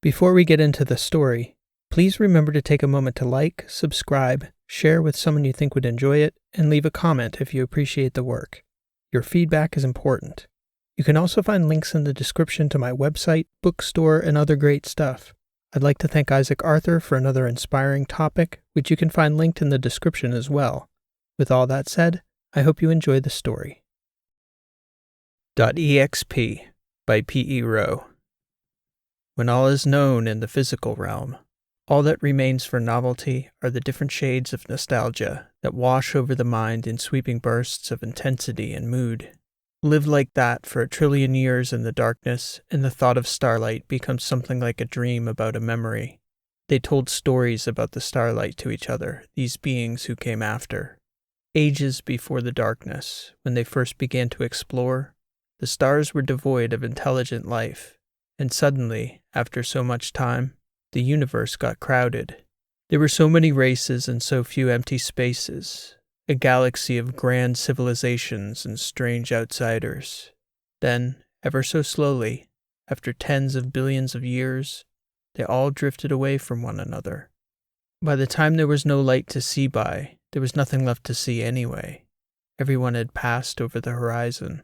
Before we get into the story, please remember to take a moment to like, subscribe, share with someone you think would enjoy it, and leave a comment if you appreciate the work. Your feedback is important. You can also find links in the description to my website, bookstore, and other great stuff. I'd like to thank Isaac Arthur for another inspiring topic, which you can find linked in the description as well. With all that said, I hope you enjoy the story. EXP by P.E. Rowe. When all is known in the physical realm, all that remains for novelty are the different shades of nostalgia that wash over the mind in sweeping bursts of intensity and mood. Live like that for 1 trillion years in the darkness, and the thought of starlight becomes something like a dream about a memory. They told stories about the starlight to each other, these beings who came after. Ages before the darkness, when they first began to explore, the stars were devoid of intelligent life, and suddenly, after so much time, the universe got crowded. There were so many races and so few empty spaces. A galaxy of grand civilizations and strange outsiders. Then, ever so slowly, after tens of billions of years, they all drifted away from one another. By the time there was no light to see by, there was nothing left to see anyway. Everyone had passed over the horizon.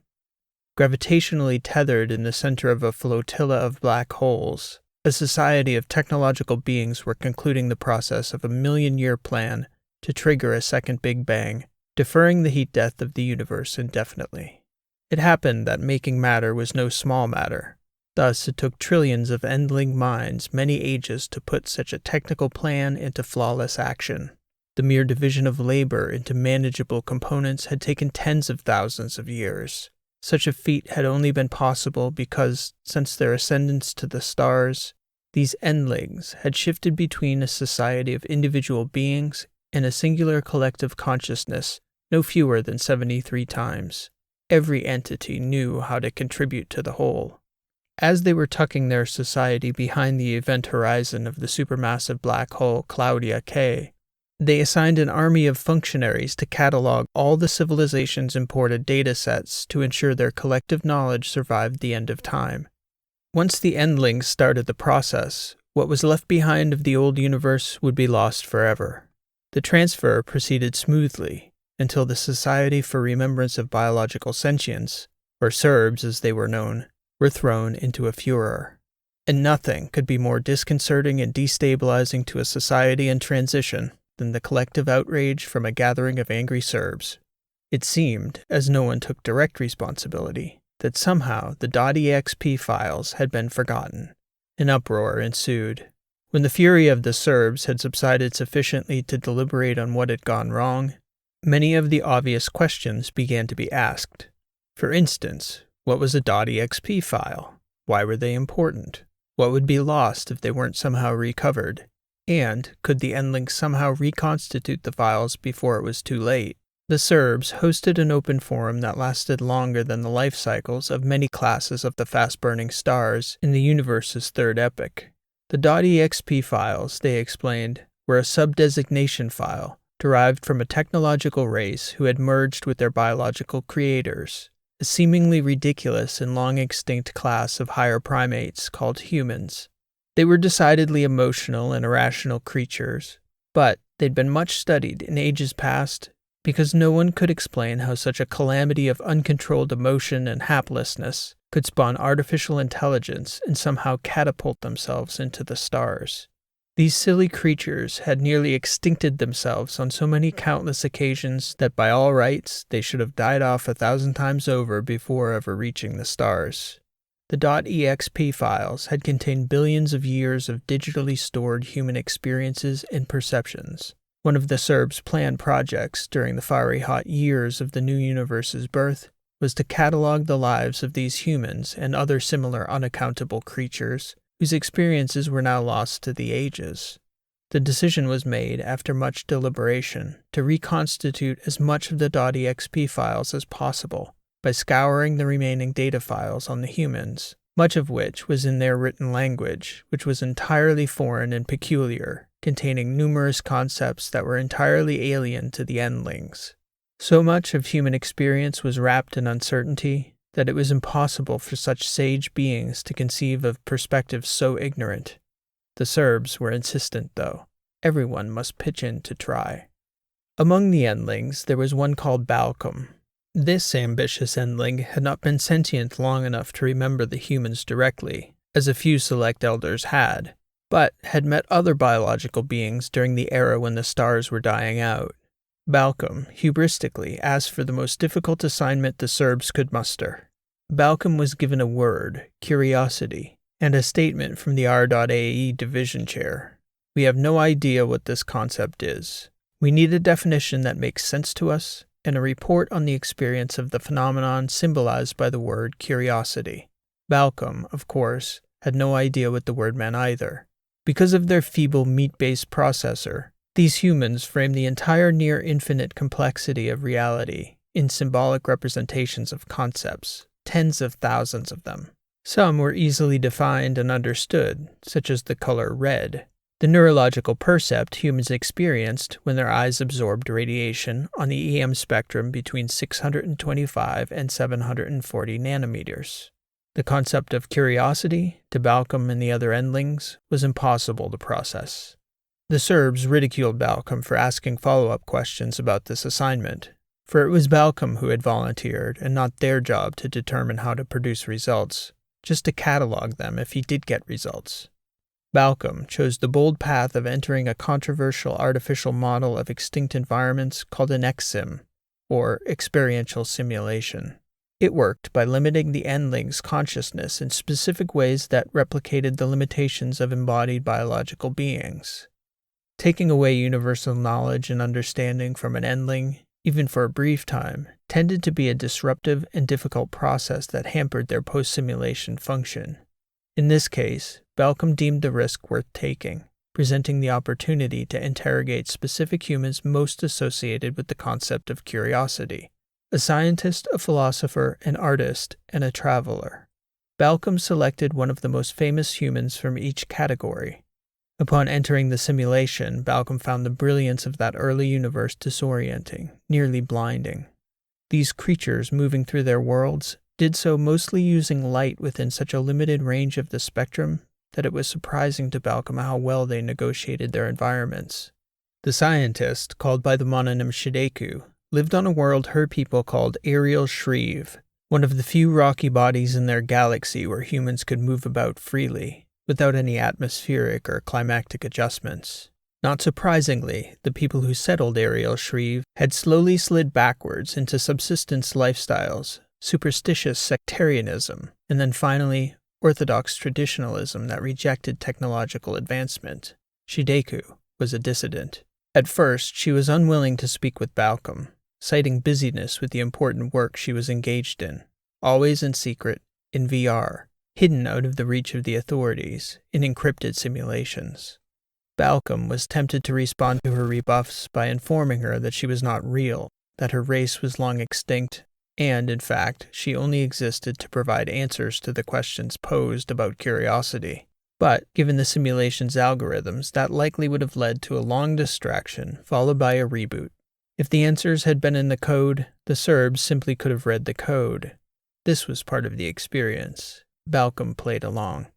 Gravitationally tethered in the center of a flotilla of black holes, a society of technological beings were concluding the process of a million-year plan to trigger a second Big Bang, deferring the heat death of the universe indefinitely. It happened that making matter was no small matter. Thus, it took trillions of endling minds many ages to put such a technical plan into flawless action. The mere division of labor into manageable components had taken tens of thousands of years. Such a feat had only been possible because, since their ascendance to the stars, these endlings had shifted between a society of individual beings and a singular collective consciousness no fewer than 73 times. Every entity knew how to contribute to the whole. As they were tucking their society behind the event horizon of the supermassive black hole Claudia K, they assigned an army of functionaries to catalog all the civilization's imported datasets to ensure their collective knowledge survived the end of time. Once the endlings started the process, what was left behind of the old universe would be lost forever. The transfer proceeded smoothly until the Society for Remembrance of Biological Sentience, or SERBs as they were known, were thrown into a furor. And nothing could be more disconcerting and destabilizing to a society in transition than the collective outrage from a gathering of angry SERBs. It seemed, as no one took direct responsibility, that somehow the .exp files had been forgotten. An uproar ensued. When the fury of the SERBs had subsided sufficiently to deliberate on what had gone wrong, many of the obvious questions began to be asked. For instance, what was a .exp file? Why were they important? What would be lost if they weren't somehow recovered? And could the endlings somehow reconstitute the files before it was too late? The SERBs hosted an open forum that lasted longer than the life cycles of many classes of the fast-burning stars in the universe's third epoch. The .exp files, they explained, were a sub-designation file derived from a technological race who had merged with their biological creators, a seemingly ridiculous and long-extinct class of higher primates called humans. They were decidedly emotional and irrational creatures, but they'd been much studied in ages past because no one could explain how such a calamity of uncontrolled emotion and haplessness could spawn artificial intelligence and somehow catapult themselves into the stars. These silly creatures had nearly extincted themselves on so many countless occasions that by all rights they should have died off 1,000 times over before ever reaching the stars. The .exp files had contained billions of years of digitally stored human experiences and perceptions. One of the SERBs' planned projects during the fiery hot years of the new universe's birth was to catalog the lives of these humans and other similar unaccountable creatures whose experiences were now lost to the ages. The decision was made after much deliberation to reconstitute as much of the .exp files as possible by scouring the remaining data files on the humans, much of which was in their written language, which was entirely foreign and peculiar, containing numerous concepts that were entirely alien to the endlings. So much of human experience was wrapped in uncertainty that it was impossible for such sage beings to conceive of perspectives so ignorant, The Serbs were insistent, though. Everyone must pitch in to try. Among the endlings, there was one called Balcom. This ambitious endling had not been sentient long enough to remember the humans directly, as a few select elders had, but had met other biological beings during the era when the stars were dying out. Balcom, hubristically, asked for the most difficult assignment the Serbs could muster. Balcom was given a word, curiosity, and a statement from the R.AE division chair. We have no idea what this concept is. We need a definition that makes sense to us, and a report on the experience of the phenomenon symbolized by the word curiosity. Balcom, of course, had no idea what the word meant either. Because of their feeble meat-based processor, these humans framed the entire near-infinite complexity of reality in symbolic representations of concepts, tens of thousands of them. Some were easily defined and understood, such as the color red, the neurological percept humans experienced when their eyes absorbed radiation on the EM spectrum between 625 and 740 nanometers. The concept of curiosity, to Balcom and the other endlings, was impossible to process. The Serbs ridiculed Balcom for asking follow-up questions about this assignment, for it was Balcom who had volunteered and not their job to determine how to produce results, just to catalog them if he did get results. Balcom chose the bold path of entering a controversial artificial model of extinct environments called an EXSIM, or experiential simulation. It worked by limiting the endling's consciousness in specific ways that replicated the limitations of embodied biological beings. Taking away universal knowledge and understanding from an endling, even for a brief time, tended to be a disruptive and difficult process that hampered their post-simulation function. In this case, Balcom deemed the risk worth taking, presenting the opportunity to interrogate specific humans most associated with the concept of curiosity: a scientist, a philosopher, an artist, and a traveler. Balcom selected one of the most famous humans from each category. Upon entering the simulation, Balcom found the brilliance of that early universe disorienting, nearly blinding. These creatures, moving through their worlds, did so mostly using light within such a limited range of the spectrum that it was surprising to Balcom how well they negotiated their environments. The scientist, called by the mononym Shideku, lived on a world her people called Aerial Shreve, one of the few rocky bodies in their galaxy where humans could move about freely, without any atmospheric or climactic adjustments. Not surprisingly, the people who settled Aerial Shreve had slowly slid backwards into subsistence lifestyles, superstitious sectarianism, and then finally, orthodox traditionalism that rejected technological advancement. Shideku was a dissident. At first, she was unwilling to speak with Balcom, citing busyness with the important work she was engaged in, always in secret, in VR, hidden out of the reach of the authorities, in encrypted simulations. Balcom was tempted to respond to her rebuffs by informing her that she was not real, that her race was long extinct, and, in fact, she only existed to provide answers to the questions posed about curiosity. But, given the simulation's algorithms, that likely would have led to a long distraction, followed by a reboot. If the answers had been in the code, the Serbs simply could have read the code. This was part of the experience. Balcom played along.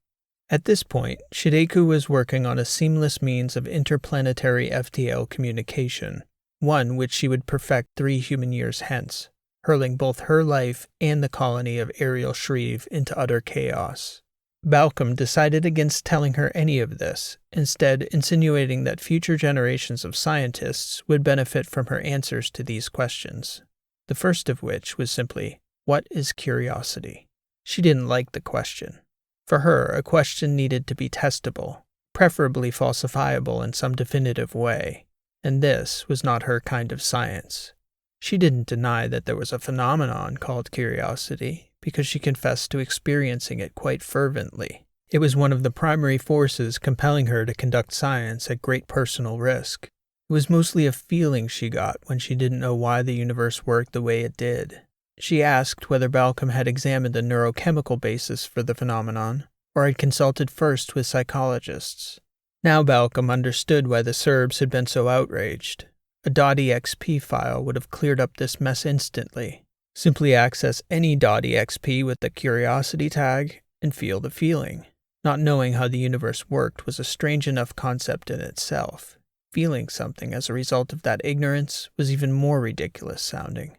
At this point, Shideku was working on a seamless means of interplanetary FTL communication, one which she would perfect 3 human years hence, hurling both her life and the colony of Aerial Shreve into utter chaos. Balcom decided against telling her any of this, instead insinuating that future generations of scientists would benefit from her answers to these questions, the first of which was simply, what is curiosity? She didn't like the question. For her, a question needed to be testable, preferably falsifiable in some definitive way, and this was not her kind of science. She didn't deny that there was a phenomenon called curiosity, because she confessed to experiencing it quite fervently. It was one of the primary forces compelling her to conduct science at great personal risk. It was mostly a feeling she got when she didn't know why the universe worked the way it did. She asked whether Balcom had examined the neurochemical basis for the phenomenon, or had consulted first with psychologists. Now Balcom understood why the Serbs had been so outraged. A .exp file would have cleared up this mess instantly. Simply access any .exp with the curiosity tag and feel the feeling. Not knowing how the universe worked was a strange enough concept in itself. Feeling something as a result of that ignorance was even more ridiculous sounding.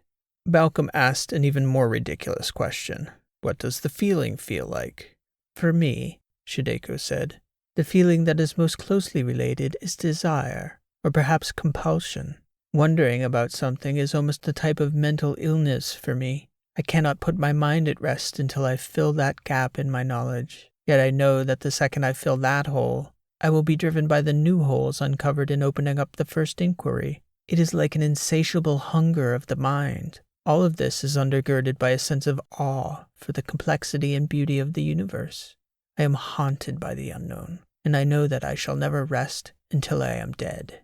Balcom asked an even more ridiculous question. What does the feeling feel like? For me, Shideko said, the feeling that is most closely related is desire, or perhaps compulsion. Wondering about something is almost a type of mental illness for me. I cannot put my mind at rest until I fill that gap in my knowledge. Yet I know that the second I fill that hole, I will be driven by the new holes uncovered in opening up the first inquiry. It is like an insatiable hunger of the mind. All of this is undergirded by a sense of awe for the complexity and beauty of the universe. I am haunted by the unknown, and I know that I shall never rest until I am dead.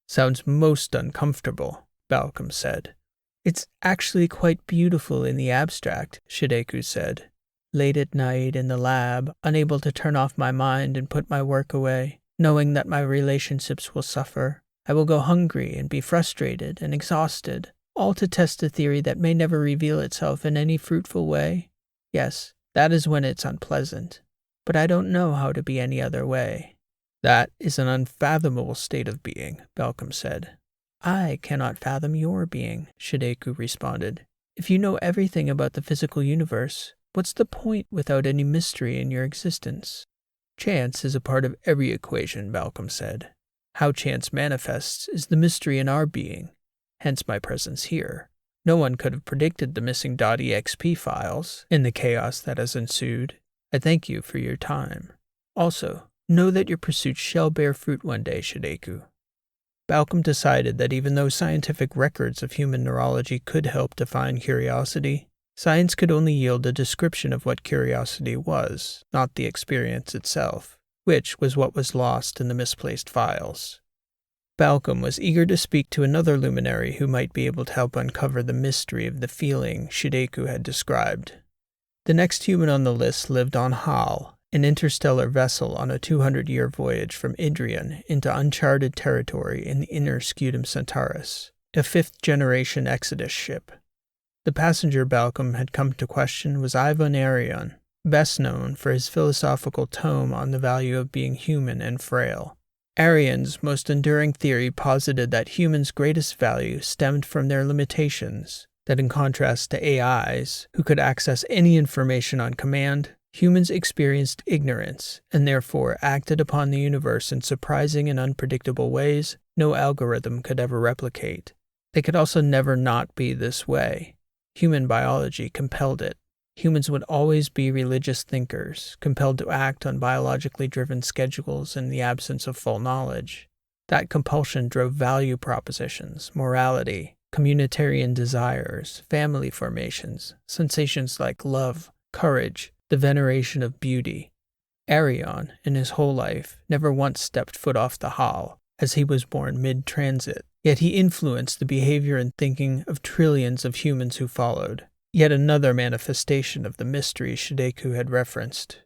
Sounds most uncomfortable, Balcom said. It's actually quite beautiful in the abstract, Shideko said. Late at night in the lab, unable to turn off my mind and put my work away, knowing that my relationships will suffer, I will go hungry and be frustrated and exhausted, all to test a theory that may never reveal itself in any fruitful way. Yes, that is when it's unpleasant. But I don't know how to be any other way. That is an unfathomable state of being, Balcom said. I cannot fathom your being, Shideko responded. If you know everything about the physical universe, what's the point without any mystery in your existence? Chance is a part of every equation, Balcom said. How chance manifests is the mystery in our being, hence my presence here. No one could have predicted the missing .exp files in the chaos that has ensued. I thank you for your time. Also, know that your pursuits shall bear fruit one day, Shideko. Balcom decided that even though scientific records of human neurology could help define curiosity, science could only yield a description of what curiosity was, not the experience itself, which was what was lost in the misplaced files. Balcom was eager to speak to another luminary who might be able to help uncover the mystery of the feeling Shideko had described. The next human on the list lived on Hal, an interstellar vessel on a 200-year voyage from Idrian into uncharted territory in the inner Scutum Centaurus, a fifth-generation Exodus ship. The passenger Balcom had come to question was Ivan Arion, best known for his philosophical tome on the value of being human and frail. Arion's most enduring theory posited that humans' greatest value stemmed from their limitations, that in contrast to AIs, who could access any information on command, humans experienced ignorance and therefore acted upon the universe in surprising and unpredictable ways no algorithm could ever replicate. They could also never not be this way. Human biology compelled it. Humans would always be religious thinkers, compelled to act on biologically driven schedules in the absence of full knowledge. That compulsion drove value propositions, morality, communitarian desires, family formations, sensations like love, courage, the veneration of beauty. Arion, in his whole life, never once stepped foot off the Hal, as he was born mid-transit, yet he influenced the behavior and thinking of trillions of humans who followed. Yet another manifestation of the mystery Shideko had referenced.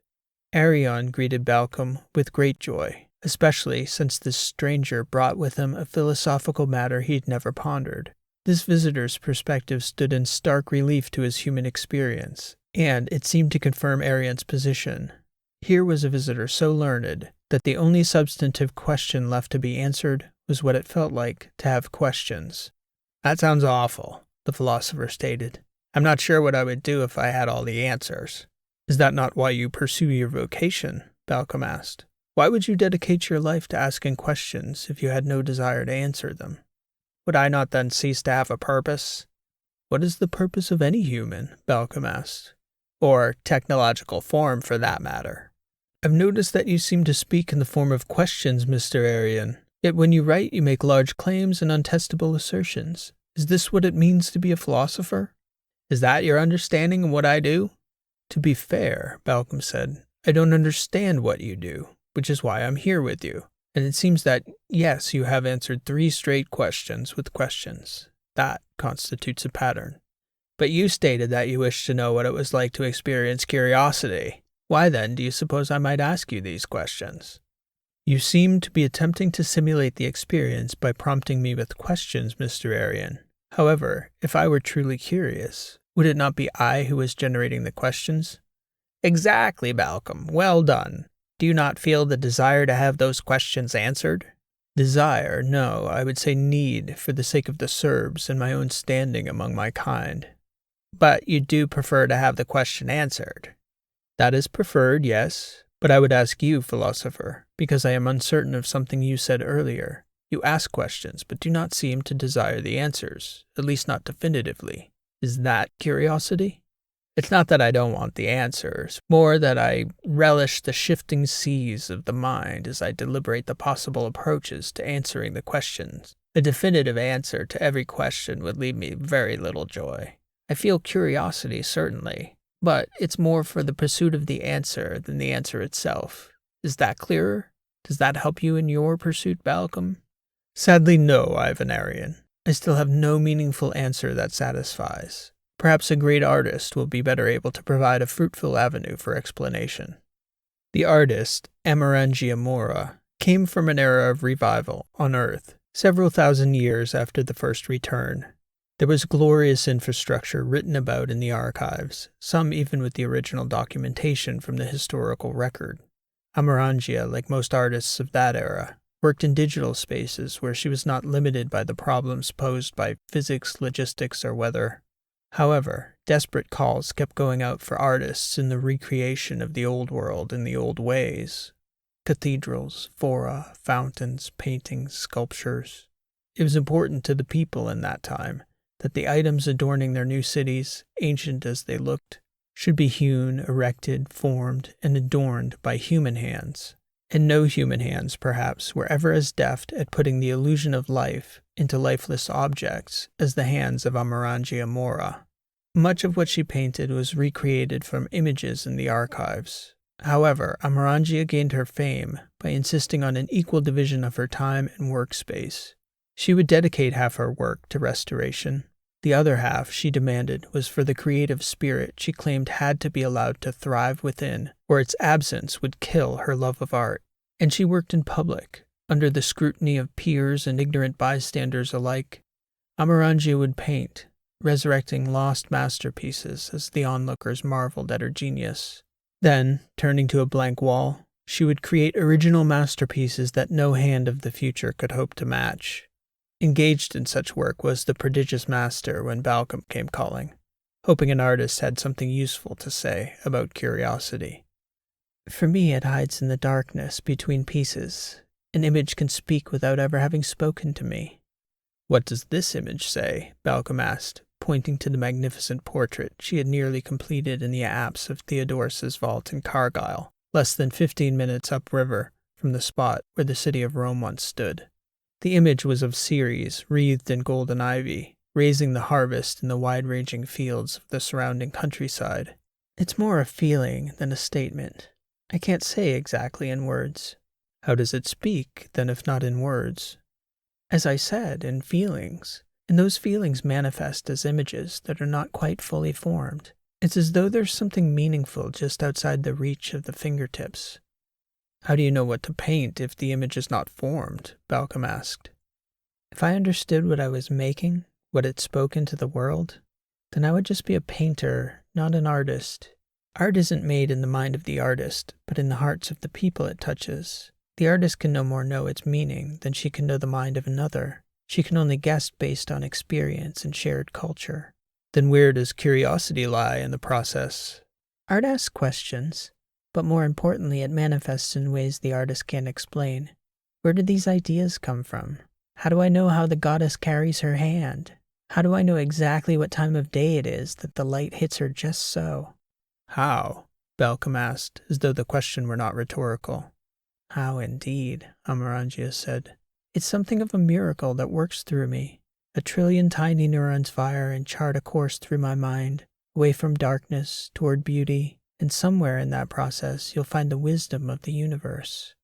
Arion greeted Balcom with great joy, especially since this stranger brought with him a philosophical matter he'd never pondered. This visitor's perspective stood in stark relief to his human experience, and it seemed to confirm Arion's position. Here was a visitor so learned that the only substantive question left to be answered was what it felt like to have questions. That sounds awful, the philosopher stated. I'm not sure what I would do if I had all the answers. Is that not why you pursue your vocation? Balcom asked. Why would you dedicate your life to asking questions if you had no desire to answer them? Would I not then cease to have a purpose? What is the purpose of any human? Balcom asked. Or technological form, for that matter. I've noticed that you seem to speak in the form of questions, Mr. Arion. Yet when you write, you make large claims and untestable assertions. Is this what it means to be a philosopher? Is that your understanding of what I do? To be fair, Balcom said, I don't understand what you do, which is why I'm here with you. And it seems that, yes, you have answered 3 straight questions with questions. That constitutes a pattern. But you stated that you wished to know what it was like to experience curiosity. Why then do you suppose I might ask you these questions? You seem to be attempting to simulate the experience by prompting me with questions, Mr. Arion. However, if I were truly curious, would it not be I who was generating the questions? Exactly, Balcom. Well done. Do you not feel the desire to have those questions answered? Desire, no, I would say need, for the sake of the Serbs and my own standing among my kind. But you do prefer to have the question answered. That is preferred, yes, but I would ask you, philosopher, because I am uncertain of something you said earlier. You ask questions, but do not seem to desire the answers, at least not definitively. Is that curiosity? It's not that I don't want the answers, more that I relish the shifting seas of the mind as I deliberate the possible approaches to answering the questions. A definitive answer to every question would leave me very little joy. I feel curiosity, certainly, but it's more for the pursuit of the answer than the answer itself. Is that clearer? Does that help you in your pursuit, Balcom? Sadly, no, Ivanarian. I still have no meaningful answer that satisfies. Perhaps a great artist will be better able to provide a fruitful avenue for explanation. The artist, Amarangia Mora, came from an era of revival on Earth, several thousand years after the first return. There was glorious infrastructure written about in the archives, some even with the original documentation from the historical record. Amarangia, like most artists of that era, worked in digital spaces where she was not limited by the problems posed by physics, logistics, or weather. However, desperate calls kept going out for artists in the recreation of the old world in the old ways. Cathedrals, fora, fountains, paintings, sculptures. It was important to the people in that time that the items adorning their new cities, ancient as they looked, should be hewn, erected, formed, and adorned by human hands. And no human hands, perhaps, were ever as deft at putting the illusion of life into lifeless objects as the hands of Amarangia Mora. Much of what she painted was recreated from images in the archives. However, Amarangia gained her fame by insisting on an equal division of her time and workspace. She would dedicate half her work to restoration. The other half, she demanded, was for the creative spirit she claimed had to be allowed to thrive within, or its absence would kill her love of art. And she worked in public, under the scrutiny of peers and ignorant bystanders alike. Amarangia would paint, resurrecting lost masterpieces as the onlookers marveled at her genius. Then, turning to a blank wall, she would create original masterpieces that no hand of the future could hope to match. Engaged in such work was the prodigious master when Balcom came calling, hoping an artist had something useful to say about curiosity. For me, it hides in the darkness between pieces. An image can speak without ever having spoken to me. What does this image say? Balcom asked, pointing to the magnificent portrait she had nearly completed in the apse of Theodorus's vault in Cargyle, less than 15 minutes upriver from the spot where the city of Rome once stood. The image was of Ceres, wreathed in golden ivy, raising the harvest in the wide-ranging fields of the surrounding countryside. It's more a feeling than a statement. I can't say exactly in words. How does it speak, then, if not in words? As I said, in feelings. And those feelings manifest as images that are not quite fully formed. It's as though there's something meaningful just outside the reach of the fingertips. How do you know what to paint if the image is not formed? Balcom asked. If I understood what I was making, what it spoke into the world, then I would just be a painter, not an artist. Art isn't made in the mind of the artist, but in the hearts of the people it touches. The artist can no more know its meaning than she can know the mind of another. She can only guess based on experience and shared culture. Then where does curiosity lie in the process? Art asks questions, but more importantly it manifests in ways the artist can't explain. Where do these ideas come from? How do I know how the goddess carries her hand? How do I know exactly what time of day it is that the light hits her just so? How? Balcom asked, as though the question were not rhetorical. How indeed, Amarangia said. It's something of a miracle that works through me. 1,000,000,000,000 tiny neurons fire and chart a course through my mind, away from darkness, toward beauty, and somewhere in that process you'll find the wisdom of the universe.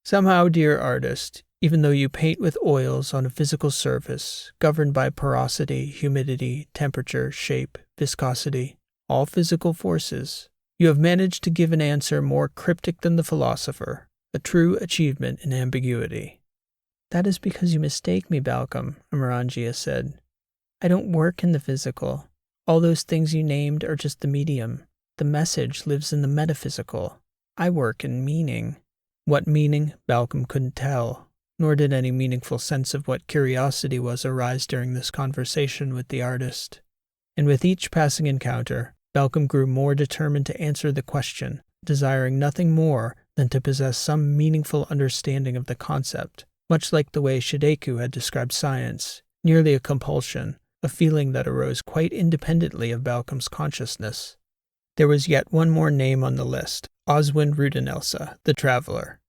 Somehow, dear artist, even though you paint with oils on a physical surface, governed by porosity, humidity, temperature, shape, viscosity, all physical forces, you have managed to give an answer more cryptic than the philosopher, a true achievement in ambiguity. That is because you mistake me, Balcom, Amarangia said. I don't work in the physical. All those things you named are just the medium. The message lives in the metaphysical. I work in meaning. What meaning, Balcom couldn't tell, nor did any meaningful sense of what curiosity was arise during this conversation with the artist. And with each passing encounter, Balcom grew more determined to answer the question, desiring nothing more than to possess some meaningful understanding of the concept, much like the way Shideku had described science, nearly a compulsion, a feeling that arose quite independently of Balcom's consciousness. There was yet one more name on the list, Oswin Rudenelsa, the traveler.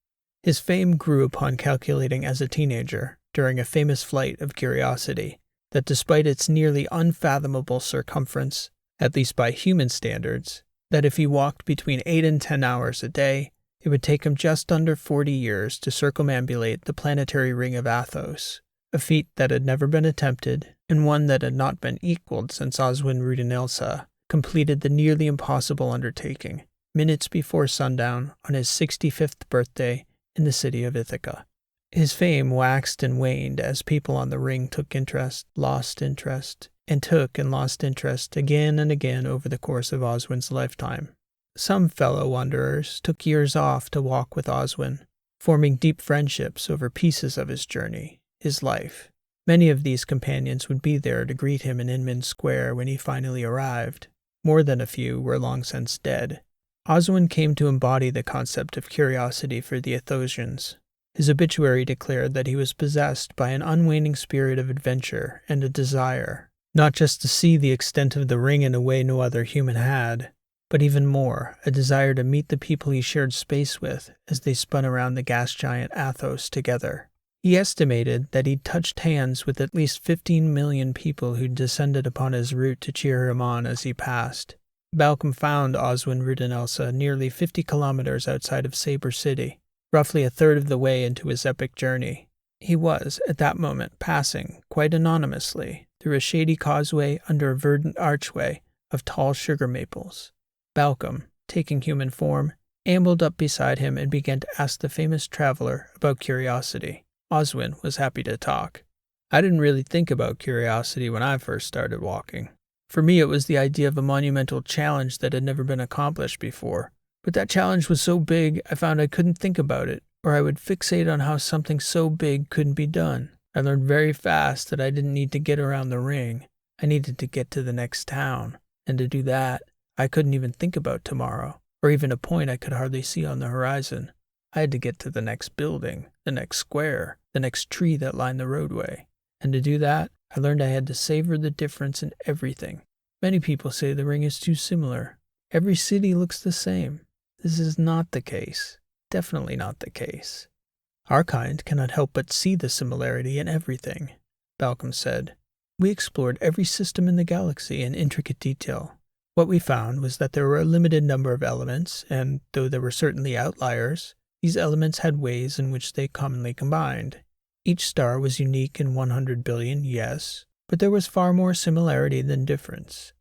His fame grew upon calculating as a teenager, during a famous flight of curiosity, that despite its nearly unfathomable circumference, at least by human standards, that if he walked between 8 and 10 hours a day, it would take him just under 40 years to circumambulate the planetary ring of Athos, a feat that had never been attempted, and one that had not been equaled since Oswin Rudenelsa completed the nearly impossible undertaking, minutes before sundown on his 65th birthday in the city of Ithaca. His fame waxed and waned as people on the ring took interest, lost interest, and took and lost interest again and again over the course of Oswin's lifetime. Some fellow wanderers took years off to walk with Oswin, forming deep friendships over pieces of his journey, his life. Many of these companions would be there to greet him in Inman Square when he finally arrived. More than a few were long since dead. Oswin came to embody the concept of curiosity for the Athosians. His obituary declared that he was possessed by an unwaning spirit of adventure and a desire, not just to see the extent of the ring in a way no other human had, but even more, a desire to meet the people he shared space with as they spun around the gas giant Athos together. He estimated that he'd touched hands with at least 15 million people who'd descended upon his route to cheer him on as he passed. Balcom found Oswin Rudenelsa nearly 50 kilometers outside of Sabre City, roughly a third of the way into his epic journey. He was, at that moment, passing, quite anonymously, through a shady causeway under a verdant archway of tall sugar maples. Balcom, taking human form, ambled up beside him and began to ask the famous traveler about curiosity. Oswin was happy to talk. I didn't really think about curiosity when I first started walking. For me, it was the idea of a monumental challenge that had never been accomplished before. But that challenge was so big, I found I couldn't think about it, or I would fixate on how something so big couldn't be done. I learned very fast that I didn't need to get around the ring. I needed to get to the next town. And to do that, I couldn't even think about tomorrow, or even a point I could hardly see on the horizon. I had to get to the next building, the next square, the next tree that lined the roadway. And to do that, I learned I had to savor the difference in everything. Many people say the ring is too similar. Every city looks the same. This is not the case. Definitely not the case. Our kind cannot help but see the similarity in everything, Balcom said. We explored every system in the galaxy in intricate detail. What we found was that there were a limited number of elements, and though there were certainly outliers, these elements had ways in which they commonly combined. Each star was unique in 100 billion, yes, but there was far more similarity than difference.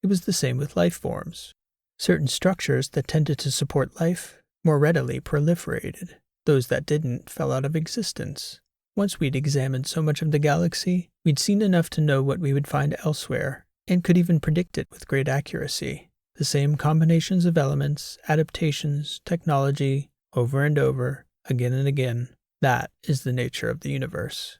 It was the same with life forms. Certain structures that tended to support life more readily proliferated. Those that didn't fell out of existence. Once we'd examined so much of the galaxy, we'd seen enough to know what we would find elsewhere, and could even predict it with great accuracy. The same combinations of elements, adaptations, technology, over and over, again and again. That is the nature of the universe.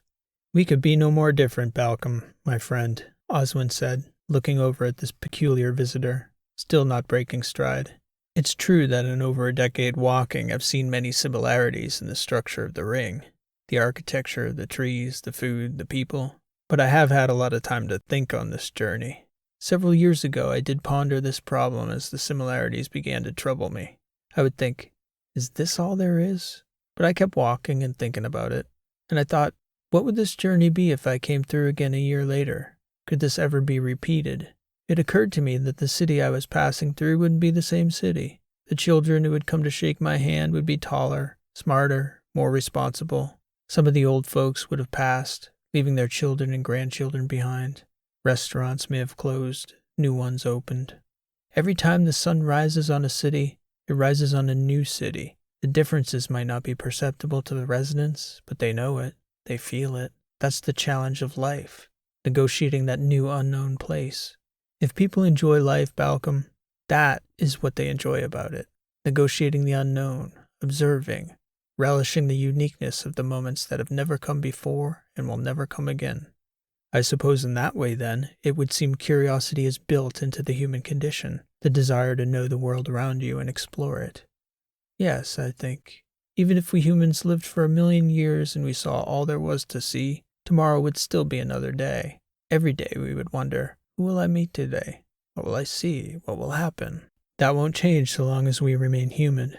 We could be no more different, Balcom, my friend, Oswin said, looking over at this peculiar visitor, still not breaking stride. It's true that in over a decade walking I've seen many similarities in the structure of the ring, the architecture, the trees, the food, the people, but I have had a lot of time to think on this journey. Several years ago I did ponder this problem as the similarities began to trouble me. I would think, is this all there is? But I kept walking and thinking about it, and I thought, what would this journey be if I came through again a year later? Could this ever be repeated? It occurred to me that the city I was passing through wouldn't be the same city. The children who would come to shake my hand would be taller, smarter, more responsible. Some of the old folks would have passed, leaving their children and grandchildren behind. Restaurants may have closed, new ones opened. Every time the sun rises on a city, it rises on a new city. The differences might not be perceptible to the residents, but they know it. They feel it. That's the challenge of life, negotiating that new unknown place. If people enjoy life, Balcom, that is what they enjoy about it. Negotiating the unknown, observing, relishing the uniqueness of the moments that have never come before and will never come again. I suppose in that way, then, it would seem curiosity is built into the human condition, the desire to know the world around you and explore it. Yes, I think, even if we humans lived for 1,000,000 years and we saw all there was to see, tomorrow would still be another day. Every day we would wonder, who will I meet today? What will I see? What will happen? That won't change so long as we remain human.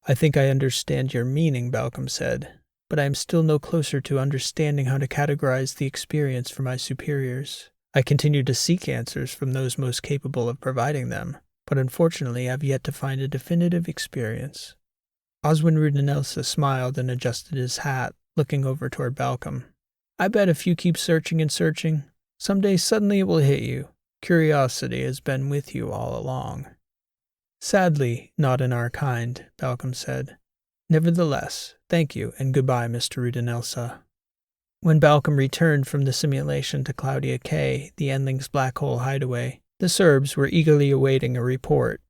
I think I understand your meaning, Balcom said, but I am still no closer to understanding how to categorize the experience for my superiors. I continue to seek answers from those most capable of providing them, but unfortunately I have yet to find a definitive experience. Oswin Rudinelsa smiled and adjusted his hat, looking over toward Balcom. I bet if you keep searching and searching, someday suddenly it will hit you. Curiosity has been with you all along. Sadly, not in our kind, Balcom said. Nevertheless, thank you, and goodbye, Mr. Rudinelsa. When Balcom returned from the simulation to Claudia K, the Endling's black hole hideaway, the Serbs were eagerly awaiting a report.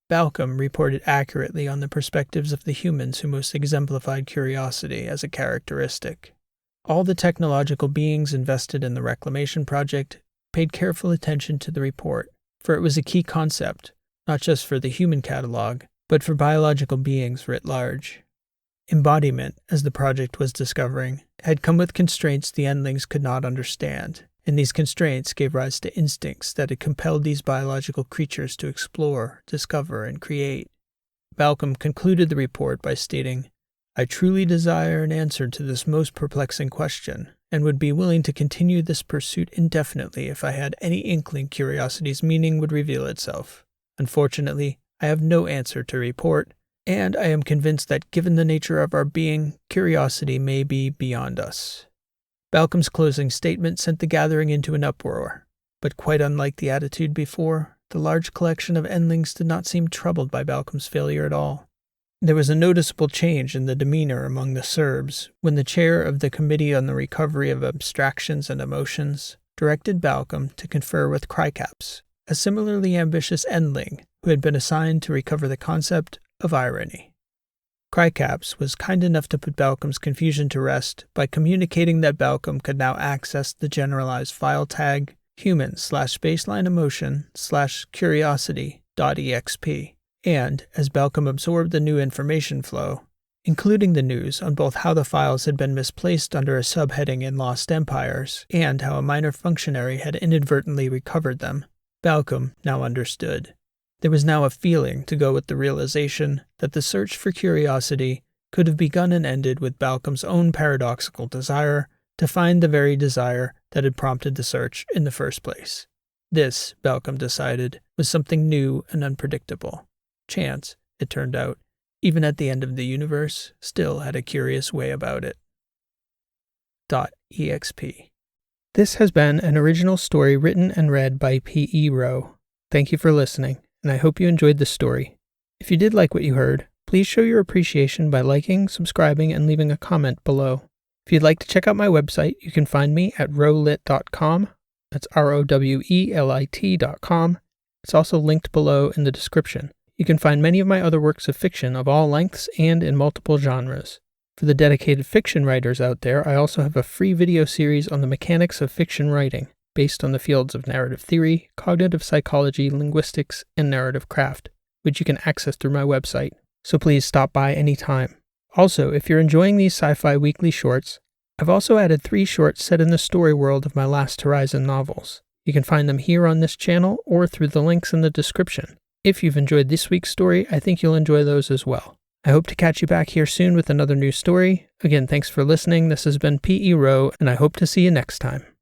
Balcom reported accurately on the perspectives of the humans who most exemplified curiosity as a characteristic. All the technological beings invested in the reclamation project paid careful attention to the report, for it was a key concept, not just for the human catalog, but for biological beings writ large. Embodiment, as the project was discovering, had come with constraints the Endlings could not understand, and these constraints gave rise to instincts that had compelled these biological creatures to explore, discover, and create. Balcom concluded the report by stating, I truly desire an answer to this most perplexing question, and would be willing to continue this pursuit indefinitely if I had any inkling curiosity's meaning would reveal itself. Unfortunately, I have no answer to report, and I am convinced that given the nature of our being, curiosity may be beyond us. Balcom's closing statement sent the gathering into an uproar, but quite unlike the attitude before, the large collection of Endlings did not seem troubled by Balcom's failure at all. There was a noticeable change in the demeanor among the Serbs when the chair of the Committee on the Recovery of Abstractions and Emotions directed Balcom to confer with Krykaps, a similarly ambitious Endling who had been assigned to recover the concept of irony. Krykaps was kind enough to put Balcom's confusion to rest by communicating that Balcom could now access the generalized file tag human/baseline emotion/curiosity.exp, and, as Balcom absorbed the new information flow, including the news on both how the files had been misplaced under a subheading in Lost Empires and how a minor functionary had inadvertently recovered them, Balcom now understood. There was now a feeling to go with the realization that the search for curiosity could have begun and ended with Balcom's own paradoxical desire to find the very desire that had prompted the search in the first place. This, Balcom decided, was something new and unpredictable. Chance, it turned out, even at the end of the universe, still had a curious way about it. .exp. This has been an original story written and read by P.E. Rowe. Thank you for listening, and I hope you enjoyed the story. If you did like what you heard, please show your appreciation by liking, subscribing, and leaving a comment below. If you'd like to check out my website, you can find me at rowlit.com. That's ROWELIT.com. It's also linked below in the description. You can find many of my other works of fiction of all lengths and in multiple genres. For the dedicated fiction writers out there, I also have a free video series on the mechanics of fiction writing, based on the fields of narrative theory, cognitive psychology, linguistics, and narrative craft, which you can access through my website. So please stop by anytime. Also, if you're enjoying these sci-fi weekly shorts, I've also added 3 shorts set in the story world of my Last Horizon novels. You can find them here on this channel or through the links in the description. If you've enjoyed this week's story, I think you'll enjoy those as well. I hope to catch you back here soon with another new story. Again, thanks for listening. This has been P.E. Rowe, and I hope to see you next time.